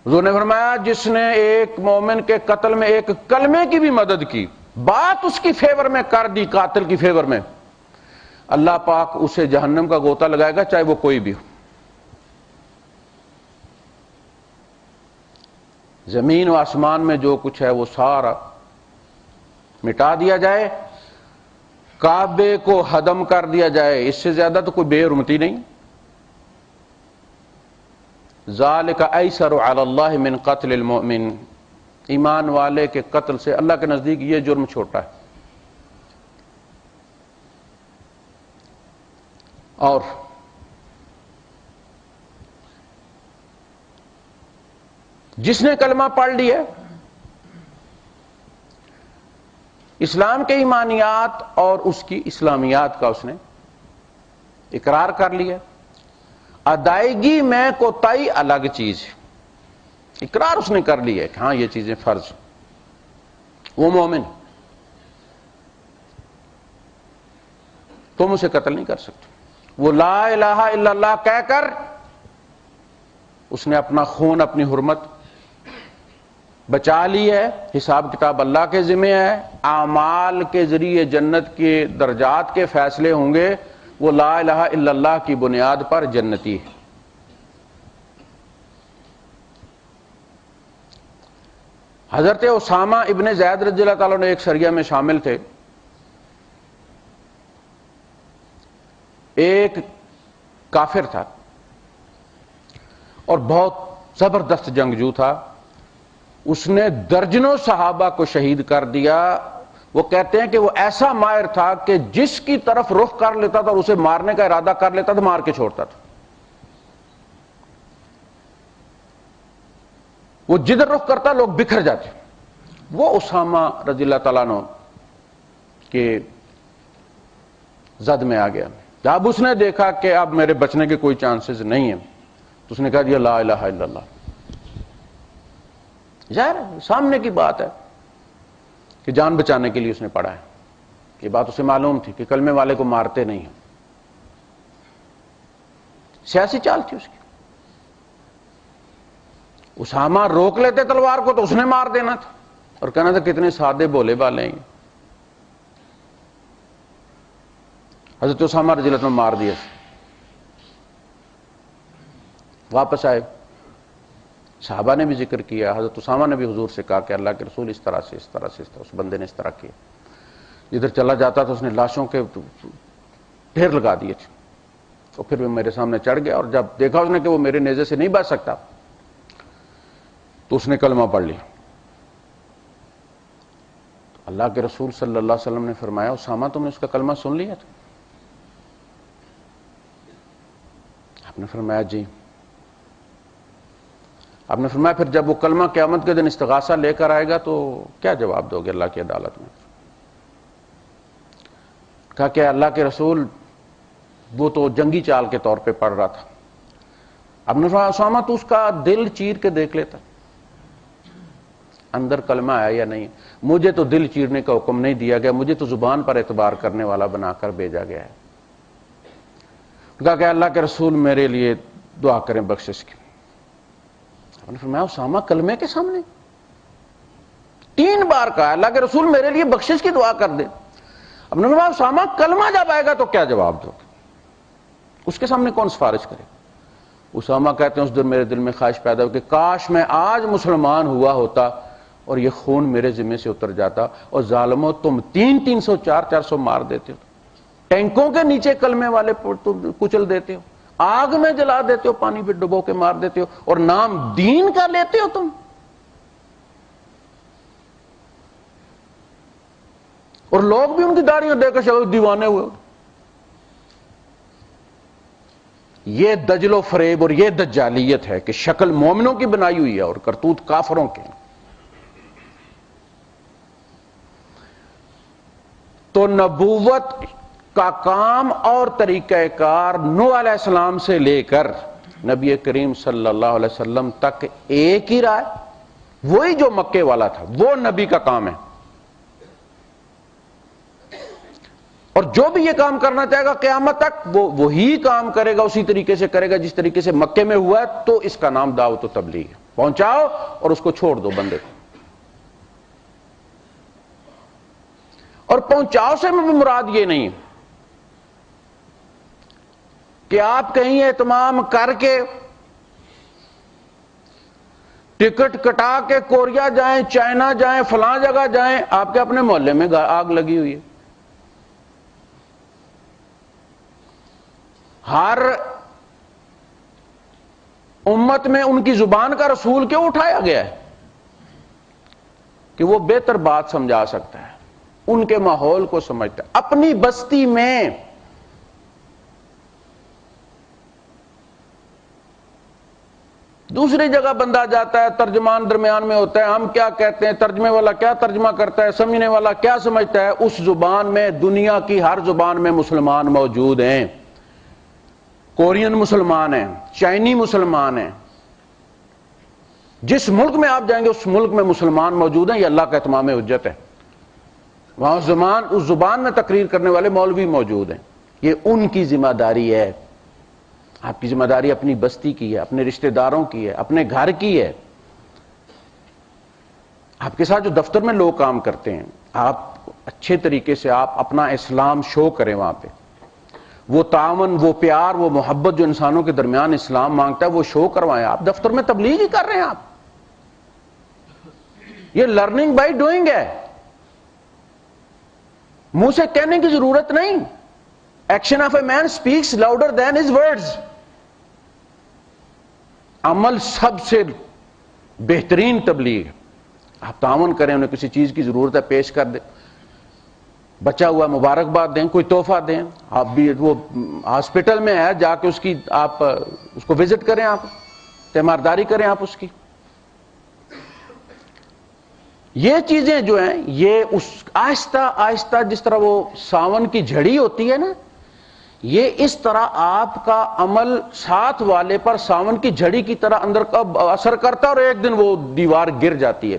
S1: حضور نے فرمایا جس نے ایک مومن کے قتل میں ایک کلمے کی بھی مدد کی، بات اس کی فیور میں کر دی، قاتل کی فیور میں، اللہ پاک اسے جہنم کا گوتا لگائے گا چاہے وہ کوئی بھی ہو۔ زمین و آسمان میں جو کچھ ہے وہ سارا مٹا دیا جائے، کعبے کو ہدم کر دیا جائے، اس سے زیادہ تو کوئی بے حرمتی نہیں۔ ذالک ایسر علی اللہ من قتل المؤمن، ایمان والے کے قتل سے اللہ کے نزدیک یہ جرم چھوٹا ہے۔ اور جس نے کلمہ پڑھ لیا، اسلام کے ایمانیات اور اس کی اسلامیات کا اس نے اقرار کر لیا، ادائیگی میں کوتاہی الگ چیز ہے، اقرار اس نے کر لیا کہ ہاں یہ چیزیں فرض، وہ مومن، تم اسے قتل نہیں کر سکتے۔ وہ لا الہ الا اللہ کہہ کر اس نے اپنا خون، اپنی حرمت بچا لی ہے، حساب کتاب اللہ کے ذمہ ہے، اعمال کے ذریعے جنت کے درجات کے فیصلے ہوں گے، وہ لا الہ الا اللہ کی بنیاد پر جنتی ہے۔ حضرت اسامہ ابن زید رضی اللہ تعالیٰ نے ایک سریہ میں شامل تھے، ایک کافر تھا اور بہت زبردست جنگجو تھا، اس نے درجنوں صحابہ کو شہید کر دیا۔ وہ کہتے ہیں کہ وہ ایسا ماہر تھا کہ جس کی طرف رخ کر لیتا تھا اور اسے مارنے کا ارادہ کر لیتا تھا، مار کے چھوڑتا تھا۔ وہ جدھر رخ کرتا لوگ بکھر جاتے۔ وہ اسامہ رضی اللہ تعالیٰ عنہ کے زد میں آ گیا۔ جب اس نے دیکھا کہ اب میرے بچنے کے کوئی چانسز نہیں ہیں تو اس نے کہا دیا لا الہ الا اللہ۔ ظاہر ہے سامنے کی بات ہے کہ جان بچانے کے لیے اس نے پڑھا ہے، یہ بات اسے معلوم تھی کہ کلمے والے کو مارتے نہیں ہیں، سیاسی چال تھی اس کی۔ اسامہ روک لیتے تلوار کو تو اس نے مار دینا تھا اور کہنا تھا کتنے سادے بولے والے ہیں۔ حضرت اسامہ رضی اللہ عنہ مار دیا، واپس آئے، صحابہ نے بھی ذکر کیا، حضرت اسامہ نے بھی حضور سے کہا کہ اللہ کے رسول اس طرح سے اس بندے نے اس طرح کیا۔ جدھر چلا جاتا تھا اس نے لاشوں کے ڈھیر لگا دیے تھے، اور پھر وہ میرے سامنے چڑھ گیا، اور جب دیکھا اس نے کہ وہ میرے نیزے سے نہیں بچ سکتا تو اس نے کلمہ پڑھ لیا۔ اللہ کے رسول صلی اللہ علیہ وسلم نے فرمایا اسامہ تم نے اس کا کلمہ سن لیا تھا؟ آپ نے فرمایا جی۔ آپ نے فرمایا پھر جب وہ کلمہ قیامت کے دن استغاثہ لے کر آئے گا تو کیا جواب دو گے اللہ کی عدالت میں؟ کہا کہ اللہ کے رسول وہ تو جنگی چال کے طور پہ پڑھ رہا تھا۔ آپ نے فرمایا اسامہ تو اس کا دل چیر کے دیکھ لیتا اندر کلمہ آیا یا نہیں۔ مجھے تو دل چیرنے کا حکم نہیں دیا گیا، مجھے تو زبان پر اعتبار کرنے والا بنا کر بھیجا گیا ہے۔ کہا کہ اللہ کے رسول میرے لیے دعا کریں بخشش کی۔ آپ نے فرمایا اسامہ کلمے کے سامنے 3 بار کہا اللہ کے رسول میرے لیے بخشش کی دعا کر دے۔ اب نے فرمایا اسامہ کلمہ جب آئے گا تو کیا جواب دو گے؟ اس کے سامنے کون سفارش کرے؟ اسامہ کہتے ہیں اس دن میرے دل میں خواہش پیدا ہو کہ کاش میں آج مسلمان ہوا ہوتا اور یہ خون میرے ذمے سے اتر جاتا، اور ظالموں تم 300 400 مار دیتے ہو، ٹینکوں کے نیچے کلمے والے کچل دیتے ہو، آگ میں جلا دیتے ہو، پانی پہ ڈبو کے مار دیتے ہو، اور نام دین کا لیتے ہو تم، اور لوگ بھی ان کی داڑھیاں دیکھ کر شاید دیوانے ہوئے۔ یہ دجل و فریب اور یہ دجالیت ہے کہ شکل مومنوں کی بنائی ہوئی ہے اور کرتوت کافروں کے۔ تو نبوت کا کام اور طریقہ کار نوح علیہ السلام سے لے کر نبی کریم صلی اللہ علیہ وسلم تک ایک ہی رائے، وہی جو مکے والا تھا، وہ نبی کا کام ہے. اور جو بھی یہ کام کرنا چاہے گا قیامت تک وہ وہی کام کرے گا، اسی طریقے سے کرے گا جس طریقے سے مکے میں ہوا ہے. تو اس کا نام دعوت و تبلیغ ہے. پہنچاؤ اور اس کو چھوڑ دو بندے کو. اور پہنچاؤ سے میں مراد یہ نہیں کہ آپ کہیں اہتمام کر کے ٹکٹ کٹا کے کوریا جائیں، چائنا جائیں، فلاں جگہ جائیں. آپ کے اپنے محلے میں آگ لگی ہوئی ہے. ہر امت میں ان کی زبان کا رسول کیوں اٹھایا گیا ہے؟ کہ وہ بہتر بات سمجھا سکتا ہے، ان کے ماحول کو سمجھتا ہے. اپنی بستی میں دوسری جگہ بندہ جاتا ہے، ترجمان درمیان میں ہوتا ہے، ہم کیا کہتے ہیں، ترجمے والا کیا ترجمہ کرتا ہے، سمجھنے والا کیا سمجھتا ہے. اس زبان میں، دنیا کی ہر زبان میں مسلمان موجود ہیں. کورین مسلمان ہیں، چائنی مسلمان ہیں. جس ملک میں آپ جائیں گے اس ملک میں مسلمان موجود ہیں. یہ اللہ کا اتمام حجت ہے. وہاں اس زبان میں تقریر کرنے والے مولوی موجود ہیں. یہ ان کی ذمہ داری ہے. آپ کی ذمہ داری اپنی بستی کی ہے، اپنے رشتہ داروں کی ہے، اپنے گھر کی ہے. آپ کے ساتھ جو دفتر میں لوگ کام کرتے ہیں، آپ اچھے طریقے سے آپ اپنا اسلام شو کریں. وہاں پہ وہ تعاون، وہ پیار، وہ محبت جو انسانوں کے درمیان اسلام مانگتا ہے وہ شو کروائیں. آپ دفتر میں تبلیغ ہی کر رہے ہیں. آپ یہ لرننگ بائی ڈوئنگ ہے. منہ سے کہنے کی ضرورت نہیں. Action of a man speaks louder than his words. عمل سب سے بہترین تبلیغ. آپ تعاون کریں، انہیں کسی چیز کی ضرورت ہے پیش کر دیں، بچا ہوا مبارکباد دیں، کوئی تحفہ دیں. آپ بھی وہ ہاسپٹل میں ہے، جا کے آپ اس کو وزٹ کریں، آپ تیمارداری کریں آپ اس کی. یہ چیزیں جو ہیں یہ اس آہستہ آہستہ جس طرح وہ ساون کی جھڑی ہوتی ہے نا، یہ اس طرح آپ کا عمل ساتھ والے پر ساون کی جھڑی کی طرح اندر کا اثر کرتا ہے اور ایک دن وہ دیوار گر جاتی ہے.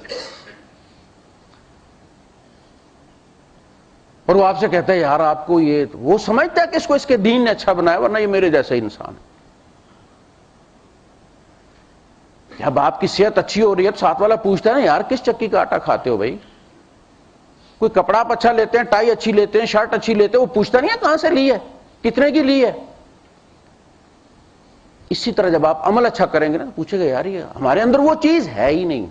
S1: اور وہ آپ سے کہتا ہے یار آپ کو یہ، وہ سمجھتا ہے کہ اس کو اس کے دین نے اچھا بنایا، ورنہ یہ میرے جیسا ہی انسان ہے. جب آپ کی صحت اچھی ہو رہی ہے تو ساتھ والا پوچھتا ہے نا یار کس چکی کا آٹا کھاتے ہو بھائی. کوئی کپڑا آپ اچھا لیتے ہیں، ٹائی اچھی لیتے ہیں، شرٹ اچھی لیتے ہیں، وہ پوچھتا نہیں ہے کہاں سے لی ہے، کتنے کی لی ہے. اسی طرح جب آپ عمل اچھا کریں گے نا، پوچھے گا یار یہ ہمارے اندر وہ چیز ہے ہی نہیں.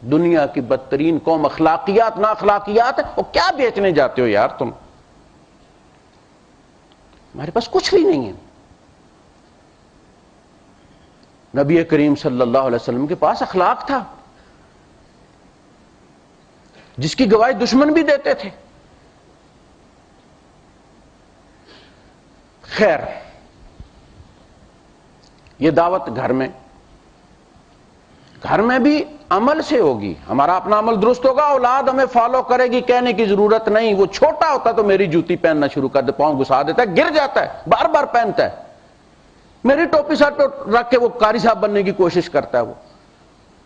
S1: دنیا کی بدترین قوم اخلاقیات نا اخلاقیات ہے. وہ کیا بیچنے جاتے ہو یار تم؟ ہمارے پاس کچھ بھی نہیں ہے. نبی کریم صلی اللہ علیہ وسلم کے پاس اخلاق تھا جس کی گواہی دشمن بھی دیتے تھے. خیر، یہ دعوت گھر میں بھی عمل سے ہوگی. ہمارا اپنا عمل درست ہوگا، اولاد ہمیں فالو کرے گی، کہنے کی ضرورت نہیں. وہ چھوٹا ہوتا تو میری جوتی پہننا شروع کر دے، پاؤں گھسا دیتا ہے، گر جاتا ہے، بار بار پہنتا ہے. میری ٹوپی سر پہ رکھ کے وہ قاری صاحب بننے کی کوشش کرتا ہے. وہ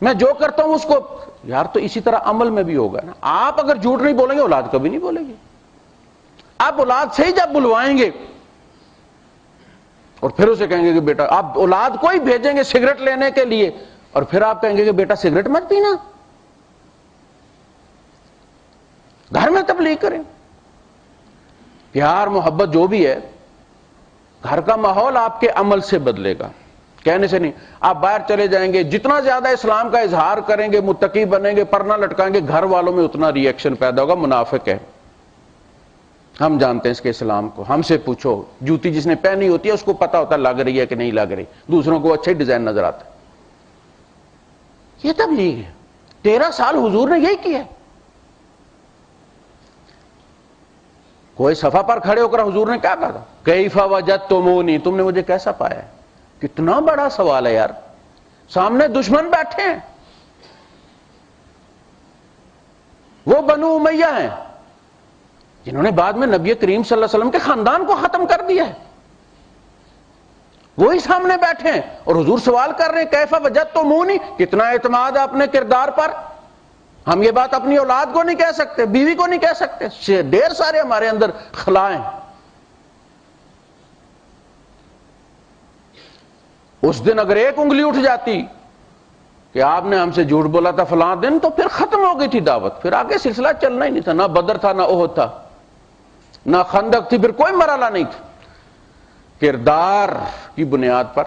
S1: میں جو کرتا ہوں اس کو یار. تو اسی طرح عمل میں بھی ہوگا نا. آپ اگر جھوٹ نہیں بولیں گے اولاد کبھی نہیں بولے گی. آپ اولاد سے ہی جب بلوائیں گے اور پھر اسے کہیں گے کہ بیٹا، آپ اولاد کو ہی بھیجیں گے سگریٹ لینے کے لیے اور پھر آپ کہیں گے کہ بیٹا سگریٹ مت پینا. گھر میں تبلیغ کریں. پیار محبت جو بھی ہے، گھر کا ماحول آپ کے عمل سے بدلے گا، کہنے سے نہیں. آپ باہر چلے جائیں گے، جتنا زیادہ اسلام کا اظہار کریں گے، متقی بنیں گے، پردہ لٹکائیں گے، گھر والوں میں اتنا ری ایکشن پیدا ہوگا. منافق ہے، ہم جانتے ہیں اس کے اسلام کو. ہم سے پوچھو، جوتی جس نے پہنی ہوتی ہے اس کو پتا ہوتا ہے لگ رہی ہے کہ نہیں لگ رہی. دوسروں کو اچھے ڈیزائن نظر آتا ہے. یہ تبلیغ ہے. 13 سال حضور نے یہی کیا. کوئی صفحہ پر کھڑے ہو کر حضور نے کیا کہا تھا؟ کیف وجدتمونی، تم نے مجھے کیسا پایا ہے؟ کتنا بڑا سوال ہے یار. سامنے دشمن بیٹھے ہیں، وہ بنو امیہ ہیں جنہوں نے بعد میں نبی کریم صلی اللہ علیہ وسلم کے خاندان کو ختم کر دیا ہے. وہی سامنے بیٹھے ہیں اور حضور سوال کر رہے ہیں کیف وجدتمونی، کتنا اعتماد ہے اپنے کردار پر. ہم یہ بات اپنی اولاد کو نہیں کہہ سکتے، بیوی کو نہیں کہہ سکتے، ڈھیر سارے ہمارے اندر خلائیں. اس دن اگر ایک انگلی اٹھ جاتی کہ آپ نے ہم سے جھوٹ بولا تھا فلاں دن، تو پھر ختم ہو گئی تھی دعوت، پھر آگے سلسلہ چلنا ہی نہیں تھا. نہ بدر تھا، نہ احد تھا، نہ خندق تھی، پھر کوئی مرحلہ نہیں تھا. کردار کی بنیاد پر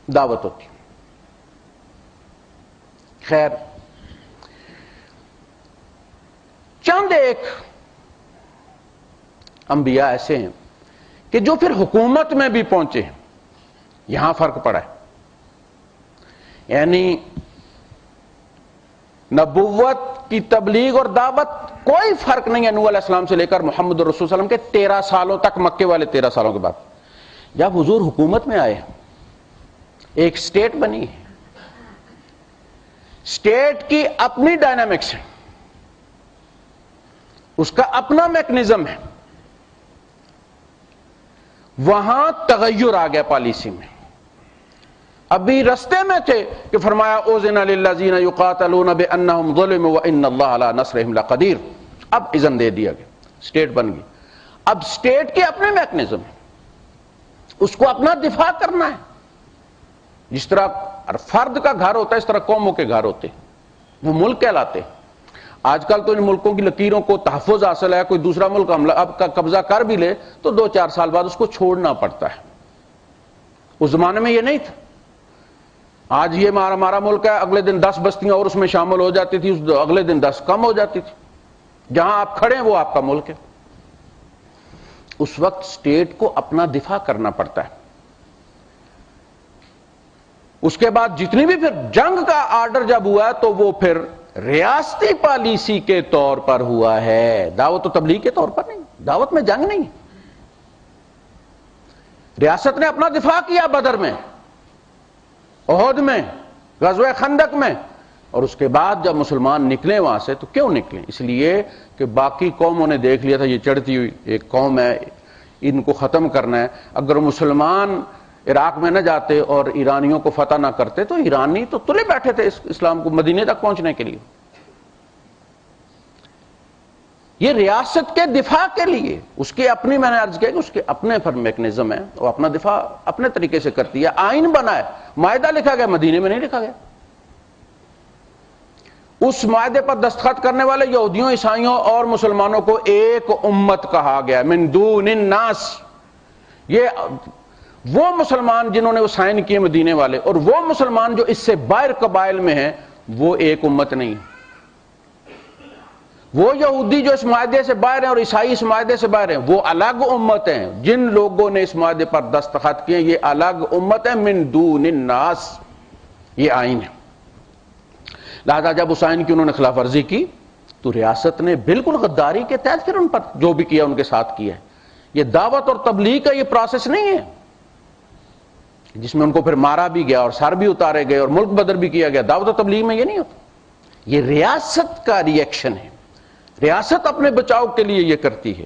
S1: دعوت ہوتی. خیر، چند ایک انبیاء ایسے ہیں کہ جو پھر حکومت میں بھی پہنچے ہیں. یہاں فرق پڑا ہے، یعنی نبوت کی تبلیغ اور دعوت کوئی فرق نہیں ہے نوح علیہ السلام سے لے کر محمد رسول صلی اللہ علیہ وسلم کے 13 سالوں تک، مکے والے 13 سالوں کے بعد. جب حضور حکومت میں آئے، ایک سٹیٹ بنی ہے، سٹیٹ کی اپنی ڈائنامکس ہے، اس کا اپنا میکنزم ہے. وہاں تغیر آ گیا پالیسی میں. ابھی رستے میں تھے کہ فرمایا اوذن للذین یقاتلون بانہم ظلموا وان اللہ علی نصرہم لقدیر. اب اذن دے دیا گیا، سٹیٹ بن گئی. اب سٹیٹ کے اپنے میکنزم ہے، اس کو اپنا دفاع کرنا ہے. جس طرح فرد کا گھر ہوتا ہے اس طرح قوموں کے گھر ہوتے ہیں، وہ ملک کہلاتے ہیں. آج کل تو ان ملکوں کی لکیروں کو تحفظ حاصل ہے، کوئی دوسرا ملک اب کا قبضہ کر بھی لے تو 2-4 سال بعد اس کو چھوڑنا پڑتا ہے. اس زمانے میں یہ نہیں تھا. آج یہ ہمارا ملک ہے، اگلے دن 10 بستیاں اور اس میں شامل ہو جاتی تھی، اگلے دن 10 کم ہو جاتی تھی. جہاں آپ کھڑے ہیں وہ آپ کا ملک ہے. اس وقت سٹیٹ کو اپنا دفاع کرنا پڑتا ہے. اس کے بعد جتنی بھی پھر جنگ کا آرڈر جب ہوا تو وہ پھر ریاستی پالیسی کے طور پر ہوا ہے، دعوت و تبلیغ کے طور پر نہیں. دعوت میں جنگ نہیں. ریاست نے اپنا دفاع کیا بدر میں، احد میں، غزوہ خندق میں. اور اس کے بعد جب مسلمان نکلے وہاں سے تو کیوں نکلے؟ اس لیے کہ باقی قوموں نے دیکھ لیا تھا یہ چڑھتی ہوئی ایک قوم ہے، ان کو ختم کرنا ہے. اگر مسلمان عراق میں نہ جاتے اور ایرانیوں کو فتح نہ کرتے تو ایرانی تو تلے بیٹھے تھے اسلام کو مدینے تک پہنچنے کے لیے. یہ ریاست کے دفاع کے لیے اس کے اپنی، میں نے عرض کیا کہ اس کے اپنے پر میکنزم ہے، وہ اپنا دفاع اپنے طریقے سے کرتی ہے. آئین بنا ہے، معاہدہ لکھا گیا، مدینے میں نہیں لکھا گیا. اس معاہدے پر دستخط کرنے والے یہودیوں، عیسائیوں اور مسلمانوں کو ایک امت کہا گیا، من دون الناس. یہ وہ مسلمان جنہوں نے وہ سائن کیے مدینے والے، اور وہ مسلمان جو اس سے باہر قبائل میں ہیں، وہ ایک امت نہیں. وہ یہودی جو اس معاہدے سے باہر ہیں اور عیسائی اس معاہدے سے باہر ہیں، وہ الگ امت ہیں. جن لوگوں نے اس معاہدے پر دستخط کیے یہ الگ امت ہے، من دون الناس. یہ آئین ہے. لہذا جب اس آئین کی انہوں نے خلاف ورزی کی تو ریاست نے بالکل غداری کے تحت پھر ان پر جو بھی کیا ان کے ساتھ کیا ہے. یہ دعوت اور تبلیغ کا یہ پروسیس نہیں ہے جس میں ان کو پھر مارا بھی گیا اور سر بھی اتارے گئے اور ملک بدر بھی کیا گیا. دعوت و تبلیغ میں یہ نہیں ہوتا. یہ ریاست کا ری ایکشن ہے. ریاست اپنے بچاؤ کے لیے یہ کرتی ہے.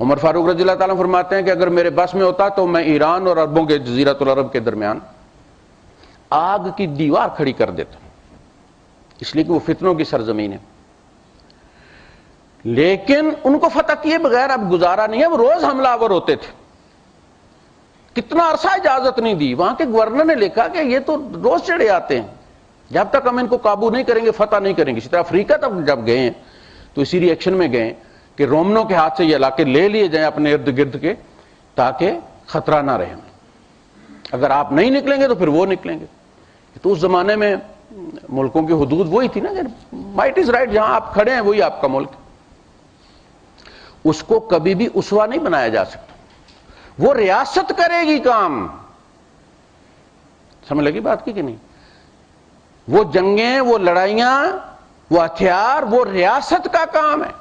S1: عمر فاروق رضی اللہ تعالیٰ فرماتے ہیں کہ اگر میرے بس میں ہوتا تو میں ایران اور عربوں کے جزیرۃ العرب کے درمیان آگ کی دیوار کھڑی کر دیتا، اس لیے کہ وہ فتنوں کی سرزمین ہے. لیکن ان کو فتح کیے بغیر اب گزارا نہیں ہے. وہ روز حملہ آور ہوتے تھے. کتنا عرصہ اجازت نہیں دی. وہاں کے گورنر نے لکھا کہ یہ تو روز چڑھے آتے ہیں، جب تک ہم ان کو قابو نہیں کریں گے فتح نہیں کریں گے. اسی طرح افریقہ تک جب گئے ہیں تو اسی ری ایکشن میں گئے کہ رومنوں کے ہاتھ سے یہ علاقے لے لیے جائیں اپنے ارد گرد کے، تاکہ خطرہ نہ رہے. اگر آپ نہیں نکلیں گے تو پھر وہ نکلیں گے. تو اس زمانے میں ملکوں کی حدود وہی تھی نا کہ مائٹ از رائٹ، جہاں آپ کھڑے ہیں وہی آپ کا ملک. اس کو کبھی بھی اسوہ نہیں بنایا جا سکتا. وہ ریاست کرے گی کام. سمجھ لگی بات کی کہ نہیں؟ وہ جنگیں، وہ لڑائیاں، وہ ہتھیار، وہ ریاست کا کام ہے.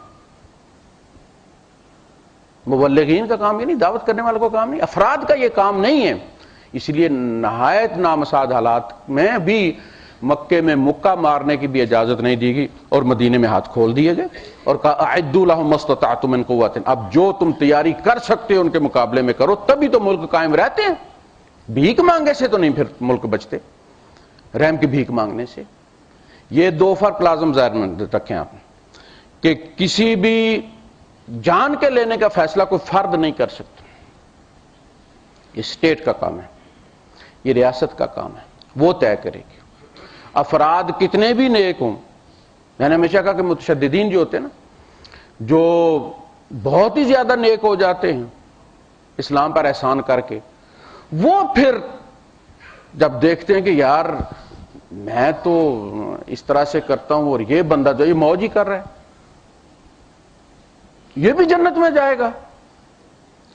S1: مبلغین کا کام یہ نہیں، دعوت کرنے والوں کا کام نہیں، افراد کا یہ کام نہیں ہے. اس لیے نہایت نامساعد حالات میں بھی مکے میں مکہ مارنے کی بھی اجازت نہیں دی گئی اور مدینے میں ہاتھ کھول دیے گئے اور کہا اعدوا لهم ما استطعتم من قوة، اب جو تم تیاری کر سکتے ہو ان کے مقابلے میں کرو، تبھی تو ملک قائم رہتے ہیں، بھیک مانگے سے تو نہیں پھر ملک بچتے، رحم کی بھیک مانگنے سے۔ یہ دو فرق لازم ظاہر میں رکھیں آپ کہ کسی بھی جان کے لینے کا فیصلہ کوئی فرد نہیں کر سکتا، یہ اسٹیٹ کا کام ہے، یہ ریاست کا کام ہے، وہ طے کرے گی۔ افراد کتنے بھی نیک ہوں، میں نے ہمیشہ کہا کہ متشددین جو ہوتے ہیں نا، جو بہت ہی زیادہ نیک ہو جاتے ہیں اسلام پر احسان کر کے، وہ پھر جب دیکھتے ہیں کہ یار میں تو اس طرح سے کرتا ہوں اور یہ بندہ جو یہ موج ہی کر رہا ہے، یہ بھی جنت میں جائے گا،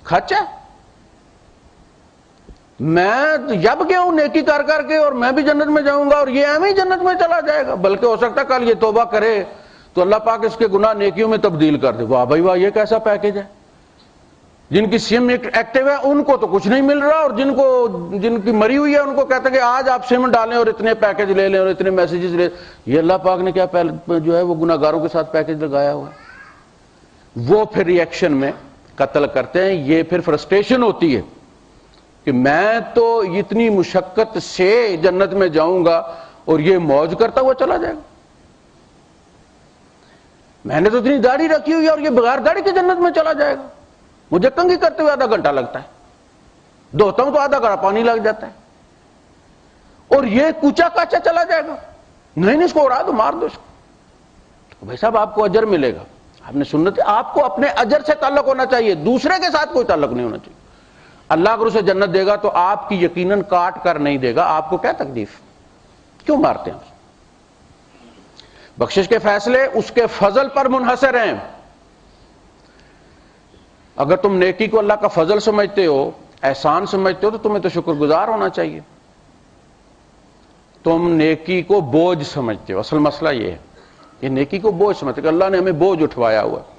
S1: کھچا میں جب گیا ہوں نیکی کر کر کے اور میں بھی جنت میں جاؤں گا اور یہ ایم ہی جنت میں چلا جائے گا، بلکہ ہو سکتا ہے کل یہ توبہ کرے تو اللہ پاک اس کے گناہ نیکیوں میں تبدیل کر دے۔ واہ بھائی واہ، یہ کیسا پیکج ہے! جن کی سم ایکٹیو ہے ان کو تو کچھ نہیں مل رہا، اور جن کی مری ہوئی ہے ان کو کہتے ہیں کہ آج آپ سم ڈالیں اور اتنے پیکج لے لیں اور اتنے میسیجز لے۔ یہ اللہ پاک نے کیا جو ہے وہ گناہگاروں کے ساتھ پیکج لگایا ہوا ہے۔ وہ پھر ری ایکشن میں قتل کرتے ہیں، یہ پھر فرسٹریشن ہوتی ہے کہ میں تو اتنی مشقت سے جنت میں جاؤں گا اور یہ موج کرتا ہوا چلا جائے گا، میں نے تو اتنی داڑھی رکھی ہوئی ہے اور یہ بغیر داڑھی کے جنت میں چلا جائے گا، مجھے کنگھی کرتے ہوئے آدھا گھنٹہ لگتا ہے، دھوتا ہوں تو آدھا گھڑا پانی لگ جاتا ہے، اور یہ کوچا کاچا چلا جائے گا، نہیں اس کو اڑا دو، مار دو اس کو۔ بھائی صاحب آپ کو اجر ملے گا، آپ نے سنت، آپ کو اپنے اجر سے تعلق ہونا چاہیے، دوسرے کے ساتھ کوئی تعلق نہیں ہونا چاہیے۔ اللہ اگر اسے جنت دے گا تو آپ کی یقیناً کاٹ کر نہیں دے گا، آپ کو کیا تکلیف، کیوں مارتے ہیں؟ بخشش کے فیصلے اس کے فضل پر منحصر ہیں۔ اگر تم نیکی کو اللہ کا فضل سمجھتے ہو، احسان سمجھتے ہو، تو تمہیں تو شکر گزار ہونا چاہیے۔ تم نیکی کو بوجھ سمجھتے ہو، اصل مسئلہ یہ ہے، یہ نیکی کو بوجھ سمجھتے کہ اللہ نے ہمیں بوجھ اٹھوایا ہوا ہے۔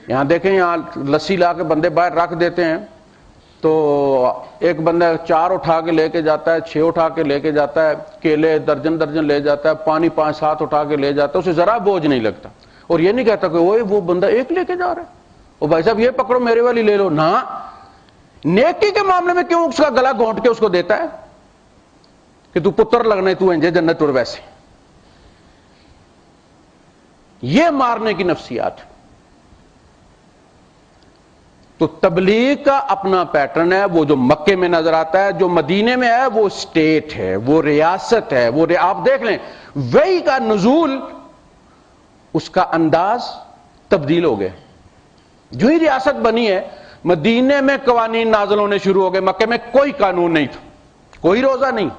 S1: یہاں دیکھیں، یہاں لسی لا کے بندے باہر رکھ دیتے ہیں تو ایک بندہ 4 اٹھا کے لے کے جاتا ہے، 6 اٹھا کے لے کے جاتا ہے، کیلے درجن درجن لے جاتا ہے، پانی 5-7 اٹھا کے لے جاتا ہے، اسے ذرا بوجھ نہیں لگتا، اور یہ نہیں کہتا کہ وہ بندہ 1 لے کے جا رہا ہے، وہ بھائی صاحب یہ پکڑو میرے والی لے لو، نہ۔ نیکی کے معاملے میں کیوں اس کا گلا گھونٹ کے اس کو دیتا ہے کہ تو پتر لگنے، تو انجے جنت اور ویسے، یہ مارنے کی نفسیات۔ تو تبلیغ کا اپنا پیٹرن ہے، وہ جو مکے میں نظر آتا ہے، جو مدینے میں ہے وہ اسٹیٹ ہے، وہ ریاست ہے، وہ آپ دیکھ لیں وحی کا نزول، اس کا انداز تبدیل ہو گیا۔ جو ہی ریاست بنی ہے، مدینے میں قوانین نازل ہونے شروع ہو گئے، مکے میں کوئی قانون نہیں تھا، کوئی روزہ نہیں،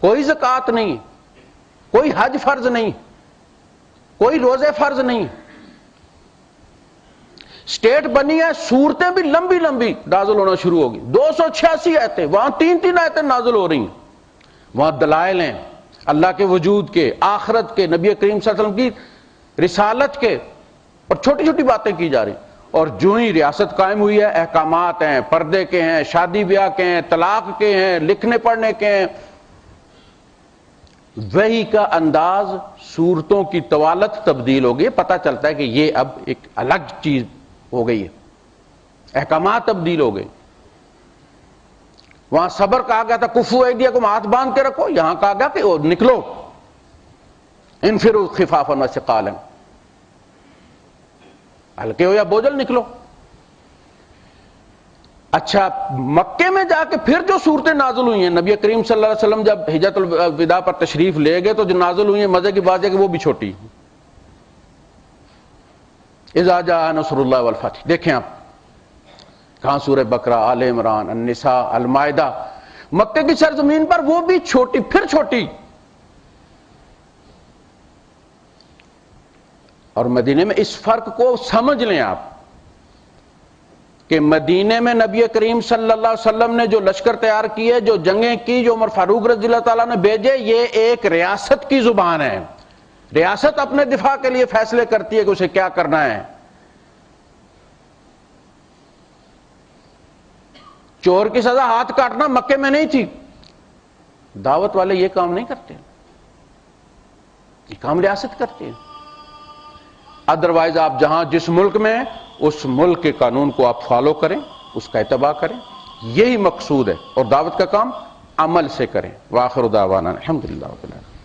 S1: کوئی زکوٰۃ نہیں، کوئی حج فرض نہیں، کوئی روزے فرض نہیں۔ اسٹیٹ بنی ہے، صورتیں بھی لمبی لمبی نازل ہونا شروع ہوگی، 286 آیتیں، وہاں 3 آیتیں نازل ہو رہی ہیں، وہاں دلائل ہیں اللہ کے وجود کے، آخرت کے، نبی کریم صلی اللہ علیہ وسلم کی رسالت کے، اور چھوٹی چھوٹی باتیں کی جا رہی ہیں۔ اور جو ہی ریاست قائم ہوئی ہے، احکامات ہیں، پردے کے ہیں، شادی بیاہ کے ہیں، طلاق کے ہیں، لکھنے پڑھنے کے ہیں، وحی کا انداز، صورتوں کی طوالت تبدیل ہو گئی، پتہ چلتا ہے کہ یہ اب ایک الگ چیز ہو گئی ہے، احکامات تبدیل ہو گئے۔ وہاں صبر کہا گیا تھا، کفو ایدیکم، ہاتھ باندھ کے رکھو، یہاں کہا گیا کہ نکلو، انفروا خفافا وثقالا، ہلکے ہو یا بوجھل نکلو۔ اچھا، مکے میں جا کے پھر جو صورتیں نازل ہوئی ہیں، نبی کریم صلی اللہ علیہ وسلم جب حجۃ الوداع پر تشریف لے گئے تو جو نازل ہوئی ہیں، مزے کی بات ہے کہ وہ بھی چھوٹی۔ اذا جاء نصر اللہ والفتح، دیکھیں آپ کہاں، سورہ بقرہ، آل عمران، النساء، المائدہ، مکے کی سرزمین پر وہ بھی چھوٹی، پھر چھوٹی۔ اور مدینے میں اس فرق کو سمجھ لیں آپ کہ مدینے میں نبی کریم صلی اللہ علیہ وسلم نے جو لشکر تیار کیے، جو جنگیں کی، جو عمر فاروق رضی اللہ تعالیٰ نے بھیجے، یہ ایک ریاست کی زبان ہے۔ ریاست اپنے دفاع کے لیے فیصلے کرتی ہے کہ اسے کیا کرنا ہے۔ چور کی سزا ہاتھ کاٹنا مکے میں نہیں تھی، دعوت والے یہ کام نہیں کرتے، یہ کام ریاست کرتے ہیں۔ ادروائز آپ جہاں جس ملک میں ہیں اس ملک کے قانون کو آپ فالو کریں، اس کا اتباع کریں، یہی مقصود ہے، اور دعوت کا کام عمل سے کریں۔ وآخر دعوانا الحمدللہ رب العالمین۔